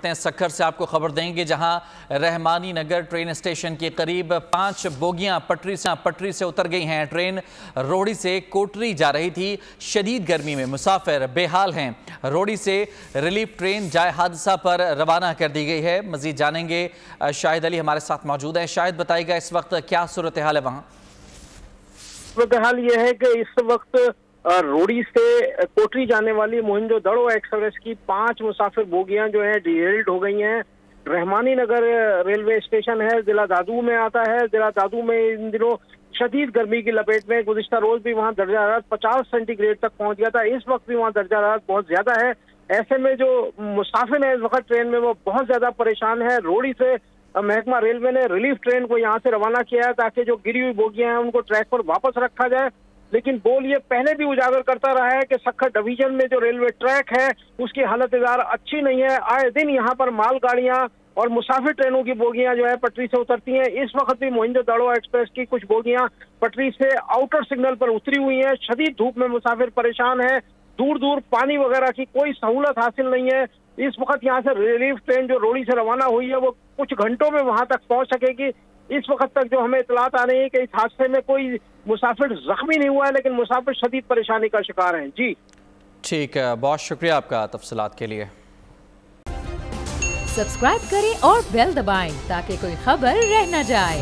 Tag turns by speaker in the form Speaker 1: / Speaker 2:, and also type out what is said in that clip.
Speaker 1: हैं सक्खर से आपको खबर देंगे, जहां रहमानी नगर ट्रेन स्टेशन के करीब 5 बोगियां पटरी से उतर गई हैं। ट्रेन रोहड़ी से कोटरी जा रही थी। शदीद गर्मी में मुसाफिर बेहाल हैं। रोहड़ी से रिलीफ ट्रेन जाए हादसा पर रवाना कर दी गई है। मजीद जानेंगे, शाहिद अली हमारे साथ मौजूद हैं। शाहिद, बताइएगा इस वक्त क्या सूरत हाल है वहाँ?
Speaker 2: सूरत हाल ये है कि इस वक्त रोहड़ी से कोटरी जाने वाली मोहनजोदड़ो एक्सप्रेस की 5 मुसाफिर बोगियां जो है डिरेल्ड हो गई हैं। रहमानी नगर रेलवे स्टेशन है, जिला दादू में आता है। जिला दादू में इन दिनों शदीद गर्मी की लपेट में गुज़िश्ता रोज भी वहां दर्जा हरारत 50 सेंटीग्रेड तक पहुंच गया था। इस वक्त भी वहां दर्जा हरारत बहुत ज्यादा है। ऐसे में जो मुसाफिर है इस वक्त ट्रेन में वो बहुत ज्यादा परेशान है। रोहड़ी से महकमा रेलवे ने रिलीफ ट्रेन को यहाँ से रवाना किया है ताकि जो गिरी हुई बोगियां हैं उनको ट्रैक पर वापस रखा जाए। लेकिन बोल ये पहले भी उजागर करता रहा है कि सक्खर डिवीजन में जो रेलवे ट्रैक है उसकी हालत अच्छी नहीं है। आए दिन यहाँ पर मालगाड़ियां और मुसाफिर ट्रेनों की बोगियां जो है पटरी से उतरती हैं। इस वक्त भी मोहनजोदड़ो एक्सप्रेस की कुछ बोगियां पटरी से आउटर सिग्नल पर उतरी हुई हैं। शदीद धूप में मुसाफिर परेशान है। दूर दूर पानी वगैरह की कोई सहूलत हासिल नहीं है। इस वक्त यहाँ से रिलीफ ट्रेन जो रोहड़ी से रवाना हुई है वो कुछ घंटों में वहां तक पहुंच सकेगी। इस वक्त तक जो हमें इतलात आ रही है कि इस हादसे में कोई मुसाफिर जख्मी नहीं हुआ है, लेकिन मुसाफिर शदीद परेशानी का शिकार हैं। जी
Speaker 1: ठीक है, बहुत शुक्रिया आपका तफसीलात के लिए।
Speaker 3: सब्सक्राइब करें और बेल दबाएं ताकि कोई खबर रह न जाए।